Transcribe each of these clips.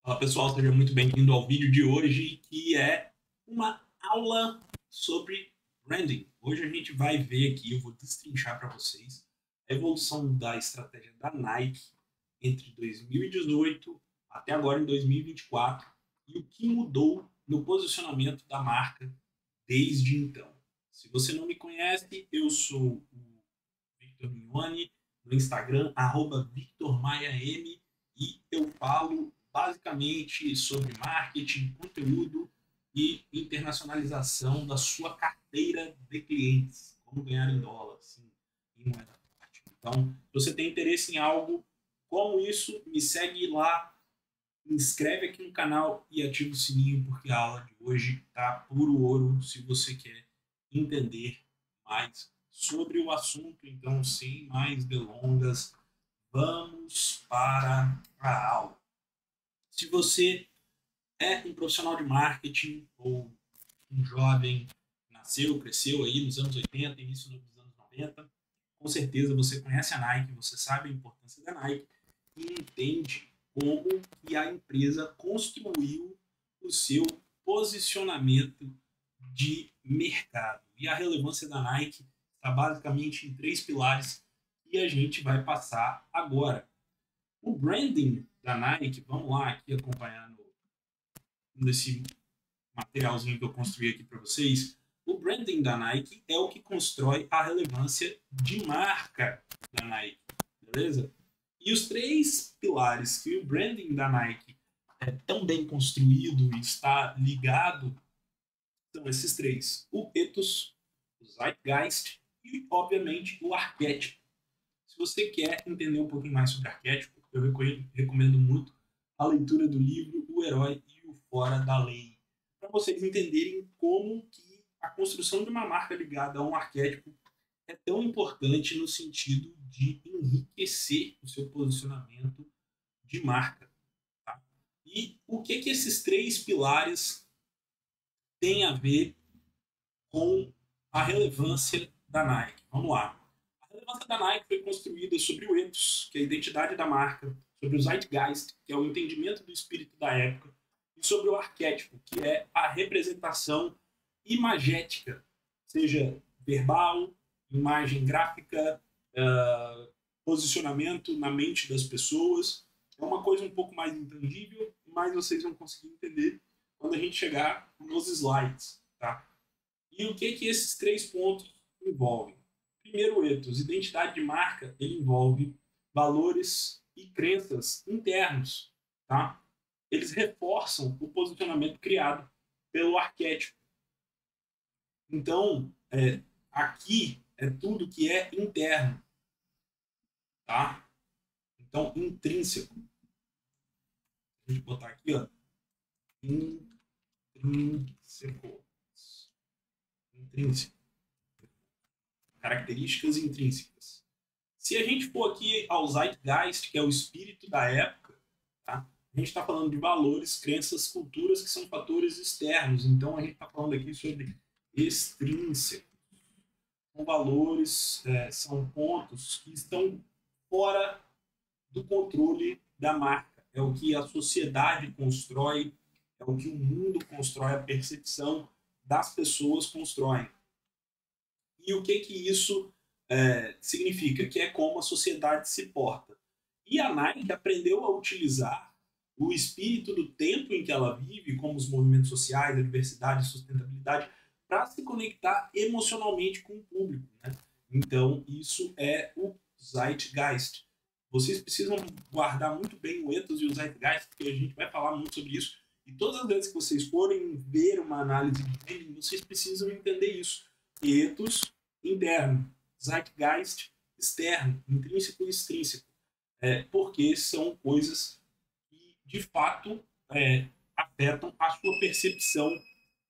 Fala pessoal, seja muito bem-vindo ao vídeo de hoje, que é uma aula sobre branding. Hoje a gente vai ver aqui, eu vou destrinchar para vocês a evolução da estratégia da Nike entre 2018 até agora em 2024 e o que mudou no posicionamento da marca desde então. Se você não me conhece, eu sou o Victor Mignoni, no Instagram, @VictorMaiaM, e eu falo basicamente sobre marketing, conteúdo e internacionalização da sua carteira de clientes, como ganhar em dólar, assim, em moeda forte. Então, se você tem interesse em algo como isso, me segue lá, me inscreve aqui no canal e ativa o sininho, porque a aula de hoje tá puro ouro se você quer entender mais sobre o assunto. Então, sem mais delongas, vamos para a aula. Se você é um profissional de marketing ou um jovem que nasceu, cresceu aí nos anos 80, início dos anos 90, com certeza você conhece a Nike, você sabe a importância da Nike e entende como que a empresa construiu o seu posicionamento de mercado. E a relevância da Nike está basicamente em três pilares que a gente vai passar agora. O branding da Nike, vamos lá aqui acompanhando nesse materialzinho que eu construí aqui para vocês. O branding da Nike é o que constrói a relevância de marca da Nike, beleza? E os três pilares que o branding da Nike é tão bem construído e está ligado são esses três: o ethos, o zeitgeist e, obviamente, o arquétipo. Se você quer entender um pouquinho mais sobre arquétipo, eu recomendo muito a leitura do livro O Herói e o Fora da Lei, para vocês entenderem como que a construção de uma marca ligada a um arquétipo é tão importante no sentido de enriquecer o seu posicionamento de marca. Tá? E o que esses três pilares têm a ver com a relevância da Nike? Vamos lá. A relevância da Nike foi construída sobre o ethos, que é a identidade da marca, sobre o zeitgeist, que é o entendimento do espírito da época, e sobre o arquétipo, que é a representação imagética, seja verbal, imagem gráfica, posicionamento na mente das pessoas. É uma coisa um pouco mais intangível, mas vocês vão conseguir entender quando a gente chegar nos slides. Tá? E o que esses três pontos envolvem? Primeiro, ethos, identidade de marca, ele envolve valores e crenças internos, tá? Eles reforçam o posicionamento criado pelo arquétipo. Então, aqui é tudo que é interno, tá? Então, intrínseco. A gente botar aqui, ó, intrínseco. Intrínseco. Características intrínsecas. Se a gente for aqui ao zeitgeist, que é o espírito da época, tá? A gente está falando de valores, crenças, culturas que são fatores externos. Então a gente está falando aqui sobre extrínsecos. São valores, são pontos que estão fora do controle da marca. É o que a sociedade constrói, é o que o mundo constrói, a percepção das pessoas constroem. E o que isso significa? Que é como a sociedade se porta. E a Nike aprendeu a utilizar o espírito do tempo em que ela vive, como os movimentos sociais, a diversidade, a sustentabilidade, para se conectar emocionalmente com o público. Né? Então, isso é o zeitgeist. Vocês precisam guardar muito bem o ethos e o zeitgeist, porque a gente vai falar muito sobre isso. E todas as vezes que vocês forem ver uma análise de branding, vocês precisam entender isso. Ethos interno, zeitgeist externo, intrínseco e extrínseco, porque são coisas que de fato afetam a sua percepção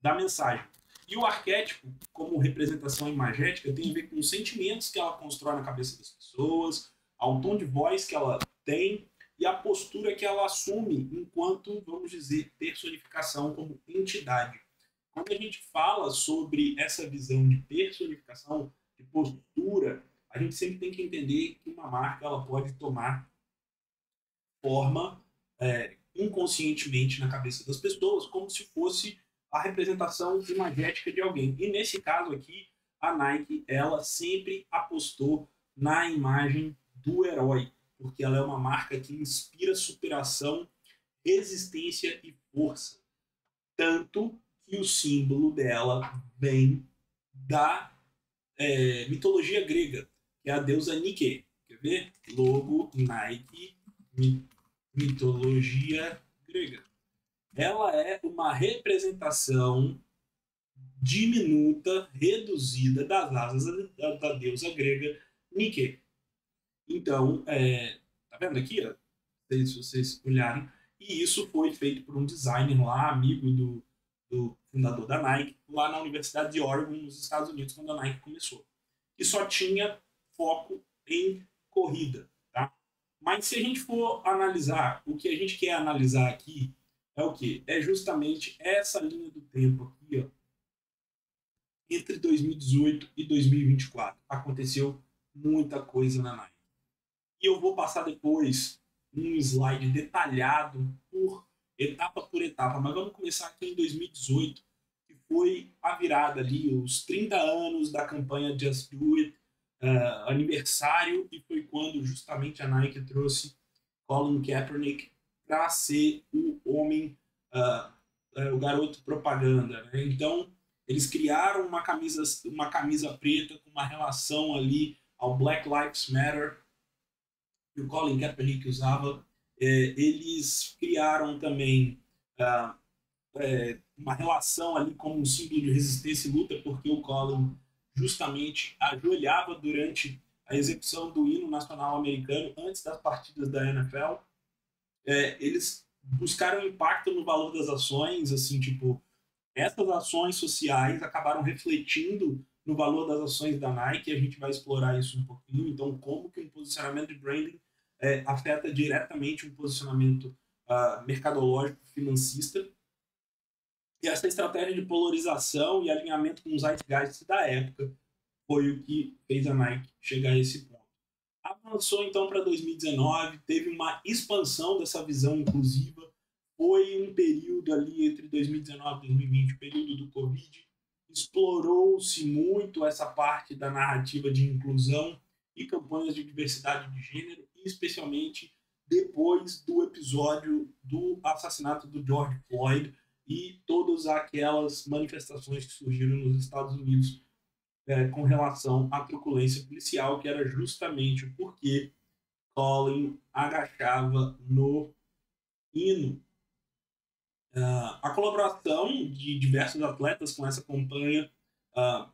da mensagem. E o arquétipo, como representação imagética, tem a ver com os sentimentos que ela constrói na cabeça das pessoas, ao tom de voz que ela tem e a postura que ela assume enquanto, vamos dizer, personificação como entidade. Quando a gente fala sobre essa visão de personificação, de postura, a gente sempre tem que entender que uma marca ela pode tomar forma inconscientemente na cabeça das pessoas, como se fosse a representação imagética de alguém. E nesse caso aqui, a Nike, ela sempre apostou na imagem do herói, porque ela é uma marca que inspira superação, resistência e força. Tanto que o símbolo dela vem da mitologia grega, que é a deusa Nike. Quer ver? Logo Nike, mitologia grega. Ela é uma representação diminuta, reduzida das asas da deusa grega Nike. Então, tá vendo aqui? Ó, se vocês olharem, e isso foi feito por um designer lá, amigo do fundador da Nike, lá na Universidade de Oregon, nos Estados Unidos, quando a Nike começou. E só tinha foco em corrida, tá? Mas se a gente for analisar, o que a gente quer analisar aqui é o quê? É justamente essa linha do tempo aqui, ó, entre 2018 e 2024. Aconteceu muita coisa na Nike. E eu vou passar depois um slide detalhado por etapa, mas vamos começar aqui em 2018, que foi a virada ali, os 30 anos da campanha Just Do It, aniversário, e foi quando justamente a Nike trouxe Colin Kaepernick para ser o homem, o garoto propaganda, né? Então, eles criaram uma camisa preta com uma relação ali ao Black Lives Matter, que o Colin Kaepernick usava. Eles criaram também uma relação ali como um símbolo de resistência e luta, porque o Colin justamente ajoelhava durante a execução do hino nacional americano antes das partidas da NFL. Eles buscaram impacto no valor das ações, assim, tipo, essas ações sociais acabaram refletindo no valor das ações da Nike, e a gente vai explorar isso um pouquinho. Então, como que um posicionamento de branding afeta diretamente um posicionamento mercadológico financista. E essa estratégia de polarização e alinhamento com os zeitgeist da época foi o que fez a Nike chegar a esse ponto. Avançou então para 2019, teve uma expansão dessa visão inclusiva. Foi um período ali entre 2019 e 2020, o período do Covid. Explorou-se muito essa parte da narrativa de inclusão e campanhas de diversidade de gênero, e especialmente depois do episódio do assassinato do George Floyd e todas aquelas manifestações que surgiram nos Estados Unidos com relação à truculência policial, que era justamente porque Colin agachava no hino. A colaboração de diversos atletas com essa campanha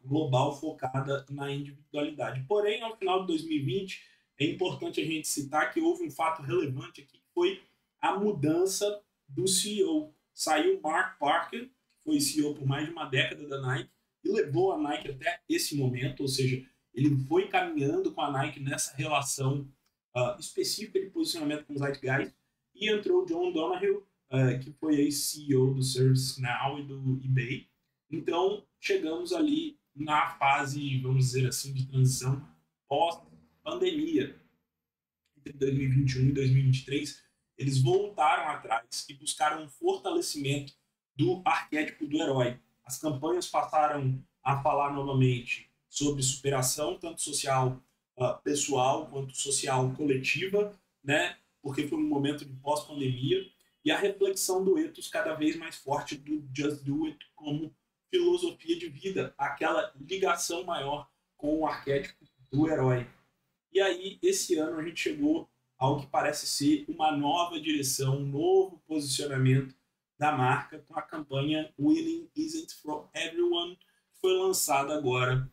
global focada na individualidade. Porém, ao final de 2020, é importante a gente citar que houve um fato relevante aqui, que foi a mudança do CEO. Saiu Mark Parker, que foi CEO por mais de uma década da Nike, e levou a Nike até esse momento, ou seja, ele foi caminhando com a Nike nessa relação específica de posicionamento com os Zeitgeist, e entrou John Donahoe, que foi ex-CEO do ServiceNow e do eBay. Então, chegamos ali na fase, vamos dizer assim, de transição pós-pandemia. Entre 2021 e 2023, eles voltaram atrás e buscaram um fortalecimento do arquétipo do herói. As campanhas passaram a falar novamente sobre superação, tanto social pessoal quanto social coletiva, né? Porque foi um momento de pós-pandemia, e a reflexão do ethos cada vez mais forte do Just Do It como filosofia de vida, aquela ligação maior com o arquétipo do herói. E aí, esse ano, a gente chegou ao que parece ser uma nova direção, um novo posicionamento da marca com a campanha Winning Isn't For Everyone, que foi lançada agora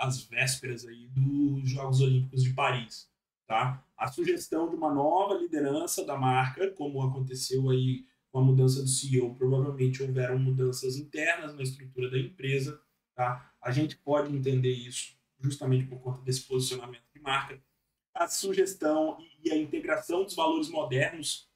às vésperas aí dos Jogos Olímpicos de Paris. Tá? A sugestão de uma nova liderança da marca, como aconteceu aí com a mudança do CEO, provavelmente houveram mudanças internas na estrutura da empresa. Tá? A gente pode entender isso justamente por conta desse posicionamento de marca. A sugestão e a integração dos valores modernos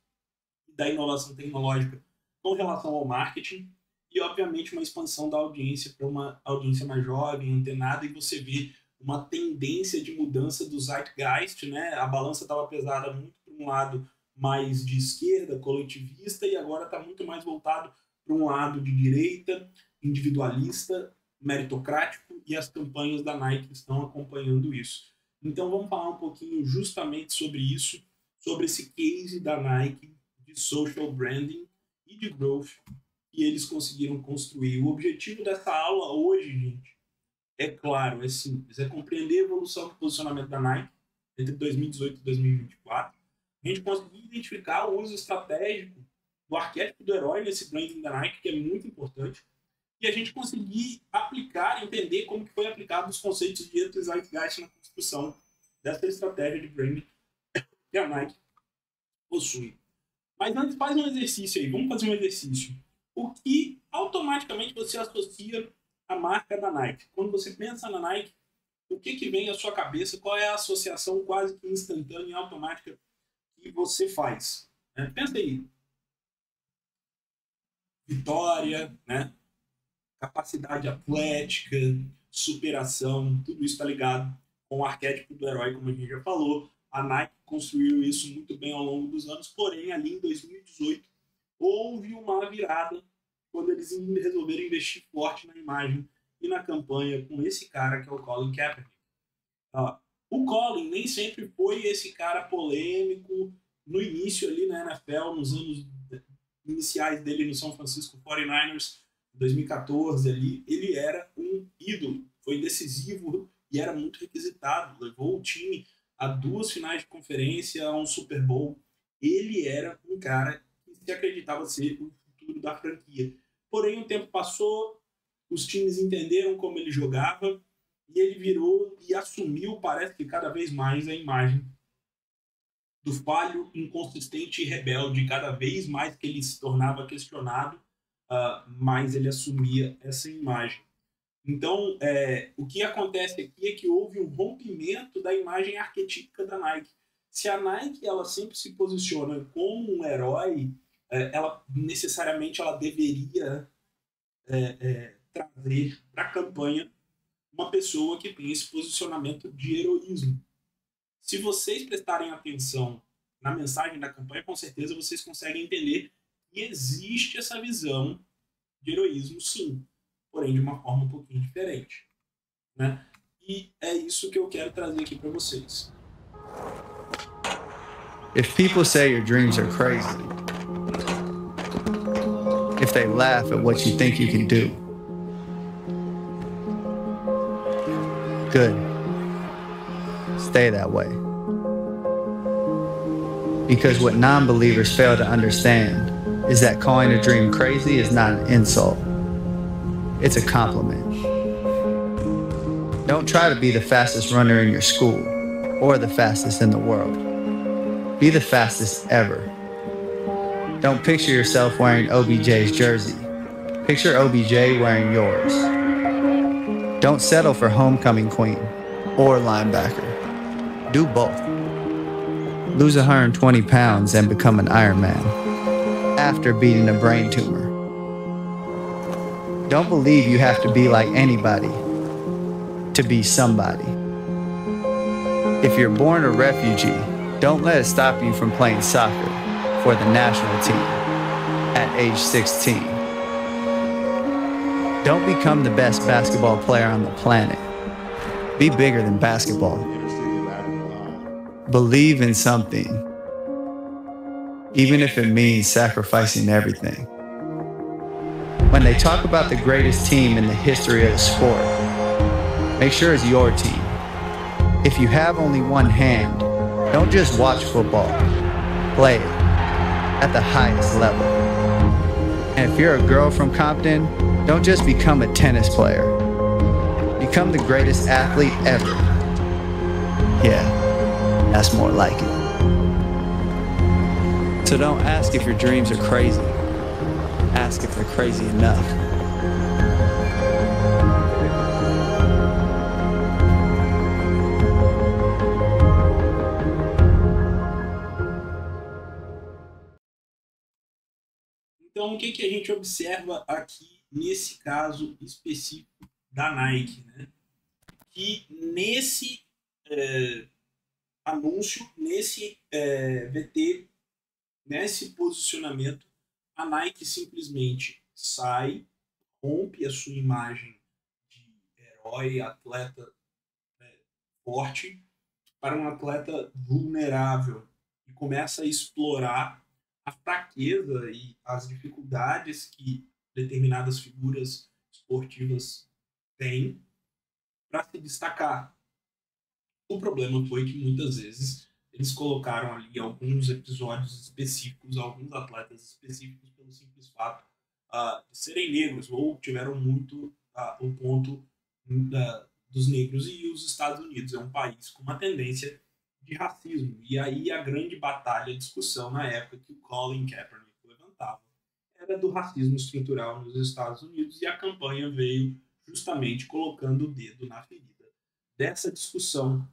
e da inovação tecnológica com relação ao marketing, e obviamente uma expansão da audiência para uma audiência mais jovem, antenada, e você vê uma tendência de mudança do zeitgeist, né? A balança estava pesada muito para um lado mais de esquerda, coletivista, e agora está muito mais voltado para um lado de direita, individualista, meritocrático, e as campanhas da Nike estão acompanhando isso. Então vamos falar um pouquinho justamente sobre isso, sobre esse case da Nike de social branding e de growth que eles conseguiram construir. O objetivo dessa aula hoje, gente, é claro, é simples, é compreender a evolução do posicionamento da Nike entre 2018 e 2024. A gente conseguir identificar o uso estratégico do arquétipo do herói nesse branding da Nike, que é muito importante, e a gente conseguir aplicar, entender como que foi aplicado os conceitos de Zeitgeist na construção dessa estratégia de branding que a Nike possui. Mas antes, faz um exercício aí, vamos fazer um exercício. O que automaticamente você associa à marca da Nike? Quando você pensa na Nike, o que vem à sua cabeça? Qual é a associação quase que instantânea e automática que você faz? Pensa aí. Vitória, né? Capacidade atlética, superação, tudo isso está ligado com o arquétipo do herói, como a gente já falou. A Nike construiu isso muito bem ao longo dos anos, porém, ali em 2018, houve uma virada quando eles resolveram investir forte na imagem e na campanha com esse cara que é o Colin Kaepernick. O Colin nem sempre foi esse cara polêmico no início ali na NFL, nos anos iniciais dele no São Francisco 49ers, 2014 ali, ele era um ídolo, foi decisivo e era muito requisitado, levou o time a 2 finais de conferência, a um Super Bowl. Ele era um cara que se acreditava ser o futuro da franquia. Porém, o tempo passou, os times entenderam como ele jogava e ele virou e assumiu, parece que cada vez mais, a imagem do falho, inconsistente e rebelde. Cada vez mais que ele se tornava questionado, mais ele assumia essa imagem. Então, o que acontece aqui é que houve um rompimento da imagem arquetípica da Nike. Se a Nike ela sempre se posiciona como um herói, ela necessariamente ela deveria trazer para a campanha uma pessoa que tem esse posicionamento de heroísmo. Se vocês prestarem atenção na mensagem da campanha, com certeza vocês conseguem entender que existe essa visão de heroísmo, sim, porém de uma forma um pouquinho diferente, né? E é isso que eu quero trazer aqui para vocês. If people say your dreams are crazy, if they laugh at what you think you can do, good. Stay that way. Because what non-believers fail to understand is that calling a dream crazy is not an insult. It's a compliment. Don't try to be the fastest runner in your school or the fastest in the world. Be the fastest ever. Don't picture yourself wearing OBJ's jersey. Picture OBJ wearing yours. Don't settle for homecoming queen or linebacker. Do both. Lose 120 pounds and become an Ironman after beating a brain tumor. Don't believe you have to be like anybody to be somebody. If you're born a refugee, don't let it stop you from playing soccer for the national team at age 16. Don't become the best basketball player on the planet. Be bigger than basketball. Believe in something, even if it means sacrificing everything. When they talk about the greatest team in the history of the sport, make sure it's your team. If you have only one hand, don't just watch football, play it at the highest level. And if you're a girl from Compton, don't just become a tennis player. Become the greatest athlete ever. Yeah, that's more like it. So don't ask if your dreams are crazy. Ask if they're crazy enough. Então, o que a gente observa aqui nesse caso específico da Nike, né? Que nesse anúncio, nesse VT, nesse posicionamento, a Nike simplesmente sai, rompe a sua imagem de herói, atleta forte, para um atleta vulnerável e começa a explorar a fraqueza e as dificuldades que determinadas figuras esportivas têm para se destacar. O problema foi que muitas vezes eles colocaram ali alguns episódios específicos, alguns atletas específicos pelo simples fato de serem negros ou tiveram muito o ponto dos negros, e os Estados Unidos é um país com uma tendência de racismo. E aí a grande batalha, a discussão na época que o Colin Kaepernick levantava era do racismo estrutural nos Estados Unidos, e a campanha veio justamente colocando o dedo na ferida dessa discussão.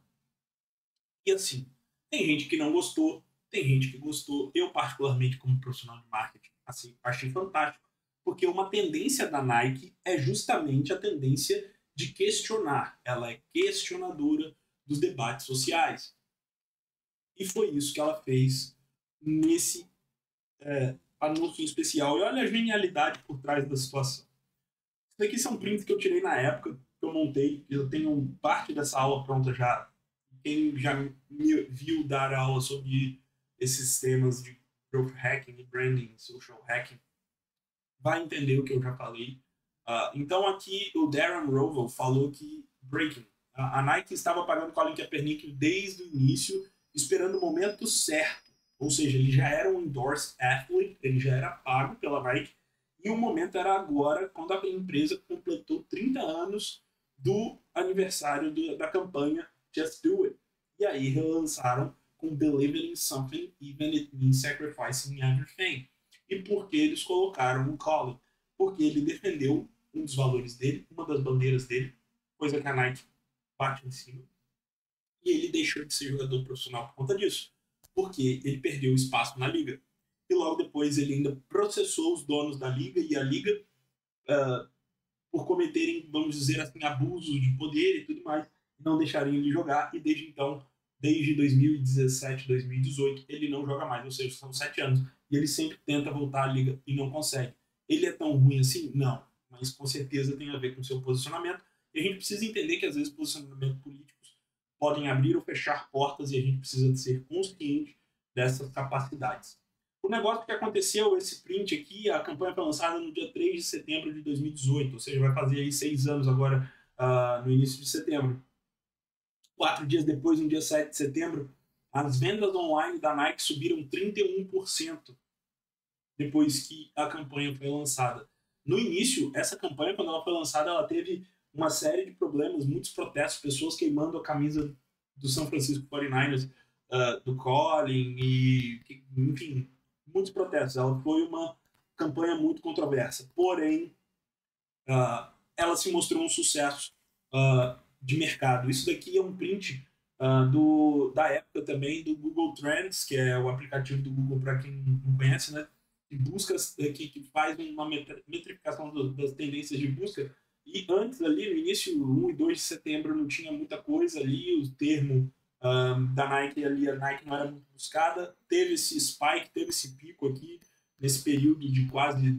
E assim, tem gente que não gostou, tem gente que gostou. Eu, particularmente, como profissional de marketing, assim, achei fantástico, porque uma tendência da Nike é justamente a tendência de questionar. Ela é questionadora dos debates sociais. E foi isso que ela fez nesse anúncio em especial. E olha a genialidade por trás da situação. Isso daqui são prints que eu tirei na época, que eu montei. Eu tenho parte dessa aula pronta já. Quem já me viu dar aula sobre esses temas de growth hacking, branding, social hacking, vai entender o que eu já falei. Então aqui o Darren Rovell falou que breaking. A Nike estava pagando Colin Kaepernick desde o início, esperando o momento certo. Ou seja, ele já era um endorsed athlete, ele já era pago pela Nike, e o momento era agora, quando a empresa completou 30 anos do aniversário da campanha Just Do It. E aí relançaram com Believe in Something, Even It Means Sacrificing Everything. E por que eles colocaram o Colin? Porque ele defendeu um dos valores dele, uma das bandeiras dele, coisa que a Nike bate em cima. E ele deixou de ser jogador profissional por conta disso, porque ele perdeu espaço na liga. E logo depois ele ainda processou os donos da liga e a liga por cometerem, vamos dizer assim, abusos de poder e tudo mais, não deixariam ele jogar. E desde então, desde 2017, 2018, ele não joga mais, ou seja, são 7 anos. E ele sempre tenta voltar à liga e não consegue. Ele é tão ruim assim? Não. Mas com certeza tem a ver com o seu posicionamento. E a gente precisa entender que às vezes posicionamentos políticos podem abrir ou fechar portas, e a gente precisa ser consciente dessas capacidades. O negócio que aconteceu, esse print aqui, a campanha foi lançada no dia 3 de setembro de 2018, ou seja, vai fazer aí 6 anos agora, no início de setembro. 4 dias depois, no dia 7 de setembro, as vendas online da Nike subiram 31% depois que a campanha foi lançada. No início, essa campanha, quando ela foi lançada, ela teve uma série de problemas, muitos protestos, pessoas queimando a camisa do San Francisco 49ers, do Colin, e enfim, muitos protestos. Ela foi uma campanha muito controversa. Porém, ela se mostrou um sucesso de mercado. Isso daqui é um print da época também do Google Trends, que é o aplicativo do Google, para quem não conhece, né? Que busca, que faz uma metrificação das tendências de busca. E antes ali, no início, 1 e 2 de setembro, não tinha muita coisa ali, o termo da Nike ali, a Nike não era muito buscada, teve esse spike, teve esse pico aqui, nesse período de quase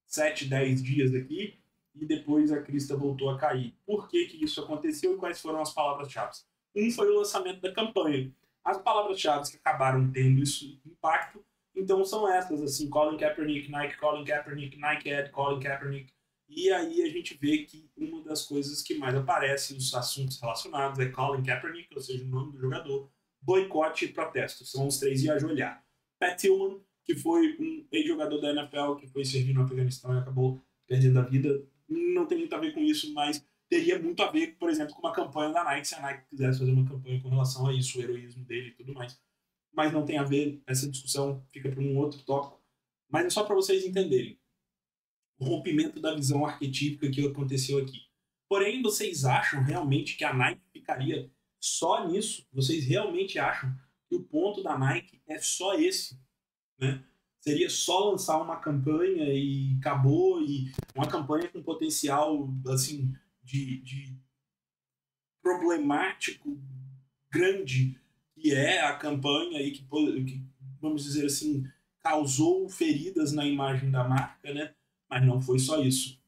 7, 10 dias aqui, e depois a crista voltou a cair. Por que que isso aconteceu e quais foram as palavras-chave? Um foi o lançamento da campanha. As palavras-chave que acabaram tendo isso impacto, então são essas, assim, Colin Kaepernick, Nike Ad, Colin Kaepernick. E aí a gente vê que uma das coisas que mais aparece nos assuntos relacionados é Colin Kaepernick, ou seja, o nome do jogador, boicote e protesto. São os 3 e ajoelhar. Pat Tillman, que foi um ex-jogador da NFL, que foi servir no Afeganistão e acabou perdendo a vida. Não tem muito a ver com isso, mas teria muito a ver, por exemplo, com uma campanha da Nike, se a Nike quisesse fazer uma campanha com relação a isso, o heroísmo dele e tudo mais. Mas não tem a ver, essa discussão fica para um outro tópico. Mas é só para vocês entenderem o rompimento da visão arquetípica que aconteceu aqui. Porém, vocês acham realmente que a Nike ficaria só nisso? Vocês realmente acham que o ponto da Nike é só esse? Né? Seria só lançar uma campanha e acabou, e uma campanha com potencial assim, de problemático grande, que é a campanha aí que vamos dizer assim, causou feridas na imagem da marca, né? Mas não foi só isso.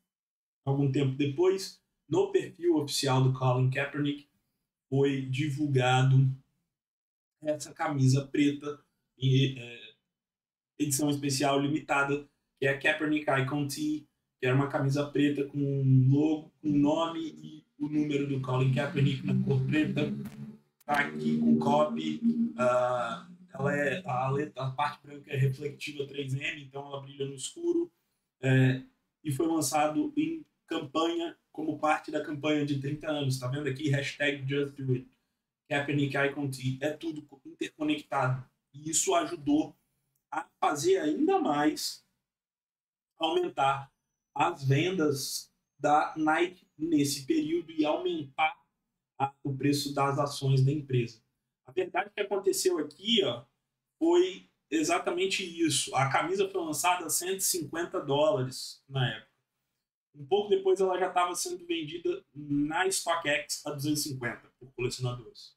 Algum tempo depois, no perfil oficial do Colin Kaepernick, foi divulgado essa camisa preta em edição especial limitada, que é a Kaepernick Icon Tee, que era uma camisa preta com um logo, com um nome e o número do Colin Kaepernick na cor preta. Tá aqui com copy. Ela é, a parte branca é reflectiva 3M, então ela brilha no escuro. E foi lançado em campanha, como parte da campanha de 30 anos. Tá vendo aqui? #JustDoIt. Kaepernick Icon Tee. É tudo interconectado. E isso ajudou a fazer ainda mais aumentar as vendas da Nike nesse período e aumentar o preço das ações da empresa. A verdade que aconteceu aqui foi exatamente isso. A camisa foi lançada a $150 na época. Um pouco depois ela já estava sendo vendida na StockX a 250 por colecionadores.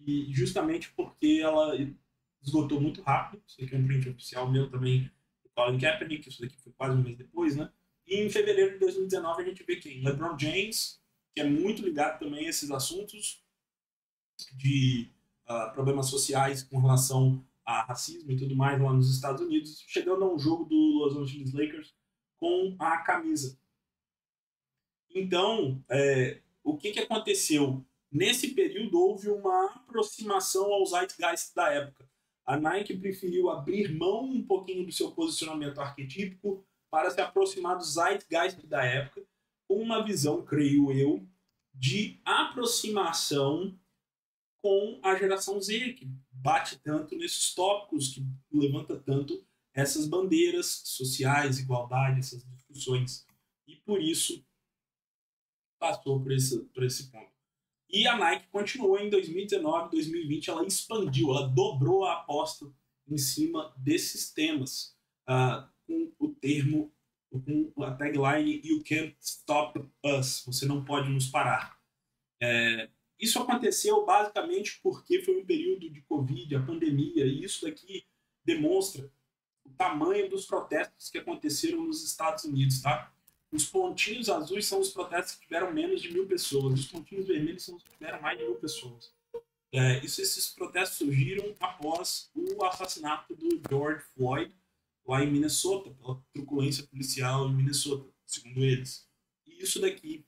E justamente porque ela esgotou muito rápido. Isso aqui é um print oficial meu também, do Colin Kaepernick, isso daqui foi quase um mês depois, né? E em fevereiro de 2019 a gente vê quem? LeBron James, que é muito ligado também a esses assuntos de problemas sociais com relação a racismo e tudo mais lá nos Estados Unidos, chegando a um jogo do Los Angeles Lakers com a camisa. Então, o que aconteceu? Nesse período houve uma aproximação ao zeitgeist da época. A Nike preferiu abrir mão um pouquinho do seu posicionamento arquetípico para se aproximar do zeitgeist da época, com uma visão, creio eu, de aproximação com a geração Z, que bate tanto nesses tópicos, que levanta tanto essas bandeiras sociais, igualdade, essas discussões. E por isso passou por esse ponto. E a Nike continuou em 2019, 2020, ela expandiu, ela dobrou a aposta em cima desses temas, com o termo, com a tagline "You can't stop us", você não pode nos parar. Isso aconteceu basicamente porque foi um período de Covid, a pandemia, e isso daqui demonstra o tamanho dos protestos que aconteceram nos Estados Unidos, tá? Os pontinhos azuis são os protestos que tiveram menos de 1.000 pessoas, os pontinhos vermelhos são os que tiveram mais de 1.000 pessoas. Esses protestos surgiram após o assassinato do George Floyd lá em Minnesota, pela truculência policial em Minnesota, segundo eles. E isso daqui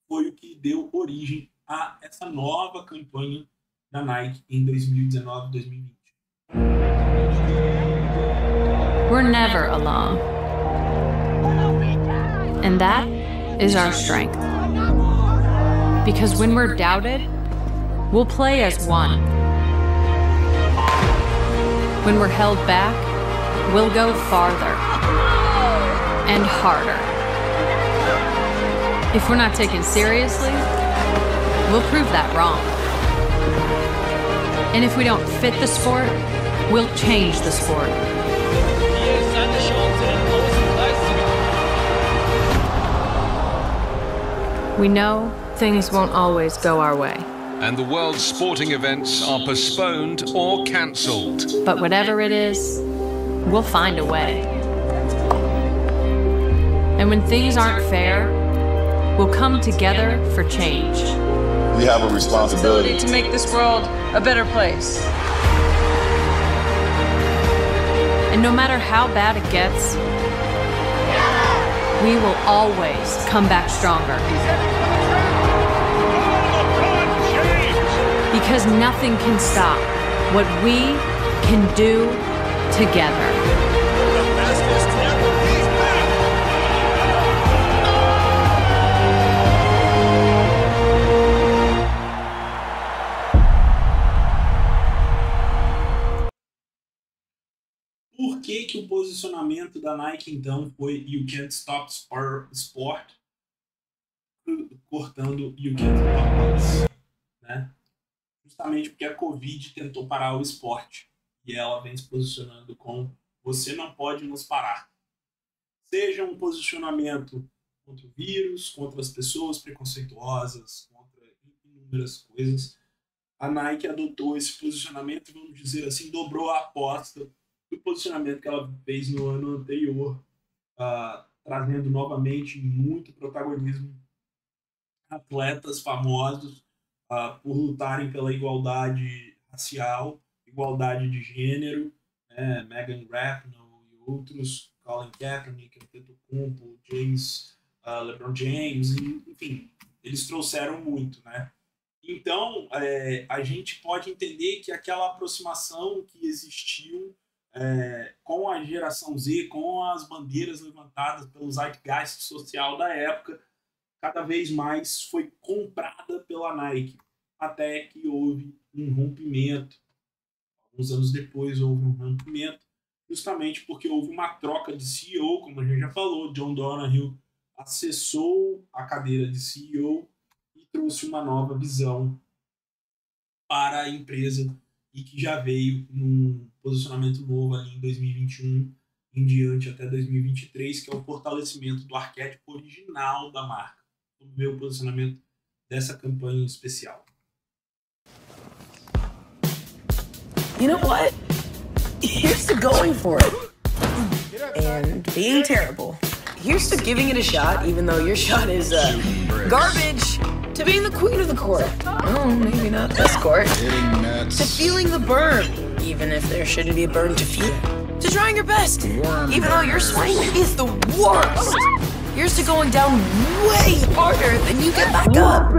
foi o que deu origem a essa nova campanha da Nike em 2019 e 2020. We're never alone. And that is our strength. Because when we're doubted, we'll play as one. When we're held back, we'll go farther and harder. If we're not taken seriously, we'll prove that wrong. And if we don't fit the sport, we'll change the sport. We know things won't always go our way. And the world's sporting events are postponed or cancelled. But whatever it is, we'll find a way. And when things aren't fair, we'll come together for change. We have a responsibility to make this world a better place. And no matter how bad it gets, we will always come back stronger. Because nothing can stop what we can do together. Por que o posicionamento da Nike, então, foi "You can't stop sport", cortando "You can't stop us", né? Justamente porque a Covid tentou parar o esporte. E ela vem se posicionando com "Você não pode nos parar". Seja um posicionamento contra o vírus, contra as pessoas preconceituosas, contra inúmeras coisas. a Nike adotou esse posicionamento, vamos dizer assim, dobrou a aposta do posicionamento que ela fez no ano anterior, trazendo novamente muito protagonismo atletas famosos por lutarem pela igualdade racial, igualdade de gênero, Megan Rapinoe e outros, Colin Kaepernick, Antetokounmpo, LeBron James, enfim, eles trouxeram muito, né? Então, a gente pode entender que aquela aproximação que existiu com a geração Z, com as bandeiras levantadas pelo zeitgeist social da época, cada vez mais foi comprada pela Nike, até que houve um rompimento. Alguns anos depois houve um rompimento, justamente porque houve uma troca de CEO, como a gente já falou. John Donahoe acessou a cadeira de CEO e trouxe uma nova visão para a empresa e que já veio num posicionamento novo ali em 2021 em diante até 2023, que é o fortalecimento do arquétipo original da marca. Vamos ver o posicionamento dessa campanha especial. You know what? Here's to going for it. And being terrible. Here's to giving it a shot, even though your shot is garbage. To being the queen of the court. Oh, maybe not this court. To feeling the burn, even if there shouldn't be a burn to feel. To trying your best, even though your swing is the worst. Here's to going down way harder than you get back up.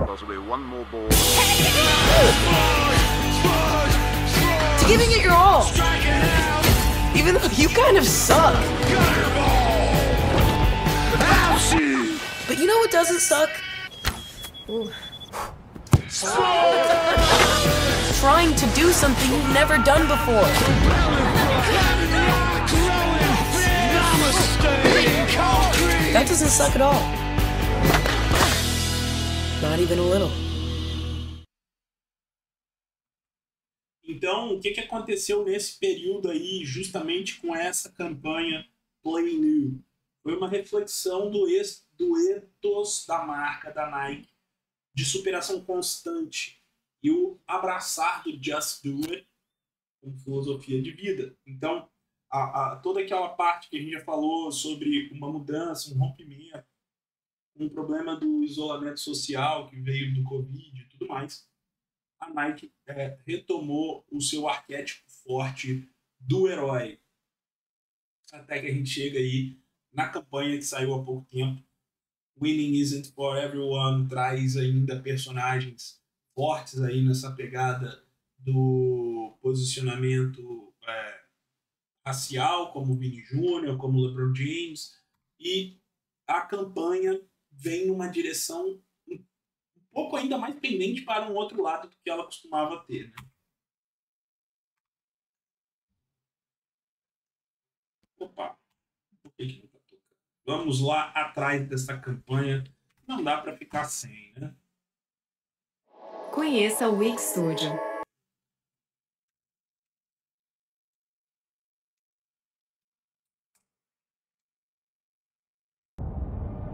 Possibly one more ball. To giving it your all, even though you kind of suck. But you know what doesn't suck? Trying to do something you've never done before. That doesn't suck at all. Not even a little. Então, o que aconteceu nesse período aí, justamente com essa campanha Play New? Foi uma reflexão do ethos da marca, da Nike, de superação constante e o abraçar do Just Do It como filosofia de vida. Então, toda aquela parte que a gente já falou sobre uma mudança, um rompimento, um problema do isolamento social que veio do Covid e tudo mais, a Nike retomou o seu arquétipo forte do herói. Até que a gente chega aí na campanha que saiu há pouco tempo. Winning Isn't For Everyone traz ainda personagens fortes aí nessa pegada do posicionamento racial, como o Vini Júnior, como o LeBron James, e a campanha vem numa direção um pouco ainda mais pendente para um outro lado do que ela costumava ter, né? Opa, por que não tá tocando? Vamos lá atrás dessa campanha. Não dá para ficar sem, né? Conheça o Wig Studio.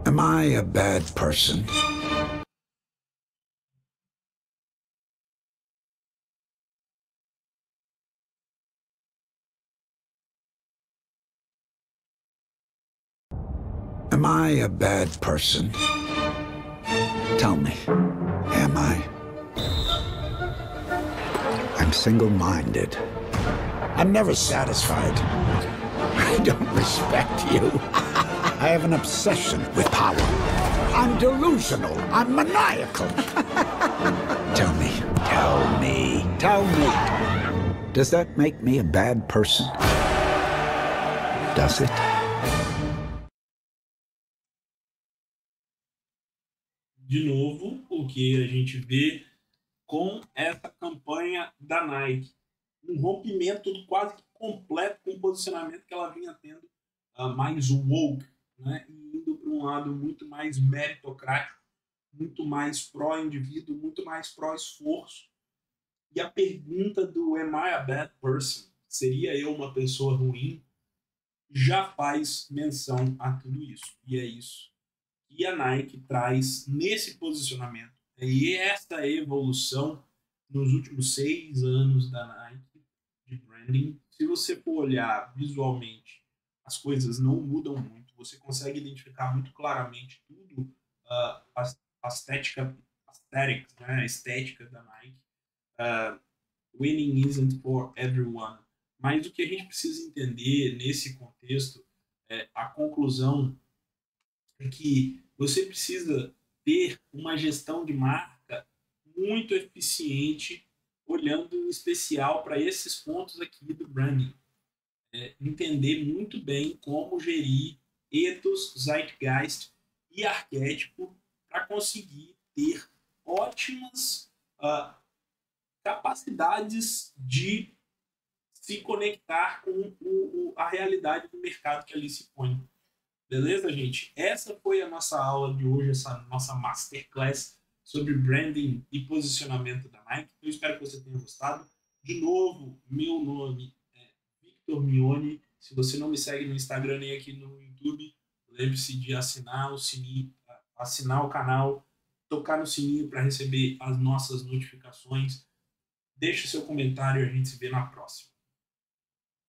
Am I a bad person? Am I a bad person? Tell me, am I? I'm single-minded. I'm never satisfied. I don't respect you. I have an obsession with power. I'm delusional. I'm maniacal. Tell me. Does that make me a bad person? Does it? De novo, o que a gente vê com essa campanha da Nike. Um rompimento quase que completo com o posicionamento que ela vinha tendo mais woke, né? E indo para um lado muito mais meritocrático, muito mais pró-indivíduo, muito mais pró-esforço. E a pergunta do Am I a bad person? Seria eu uma pessoa ruim? Já faz menção a tudo isso. E é isso que a Nike traz nesse posicionamento. E essa evolução nos últimos 6 anos da Nike de branding, se você for olhar visualmente, as coisas não mudam muito. Você consegue identificar muito claramente tudo, a estética, né? A estética da Nike. Winning isn't for everyone. Mas o que a gente precisa entender nesse contexto, a conclusão é que você precisa ter uma gestão de marca muito eficiente, olhando em especial para esses pontos aqui do branding. Entender muito bem como gerir ethos, zeitgeist e arquétipo para conseguir ter ótimas capacidades de se conectar com a realidade do mercado que ali se põe. Beleza, gente? Essa foi a nossa aula de hoje, essa nossa masterclass sobre branding e posicionamento da Nike. Eu espero que você tenha gostado. De novo, meu nome é Victor Mione. Se você não me segue no Instagram nem aqui no YouTube, lembre-se de assinar o sininho, assinar o canal, tocar no sininho para receber as nossas notificações. Deixe seu comentário e a gente se vê na próxima.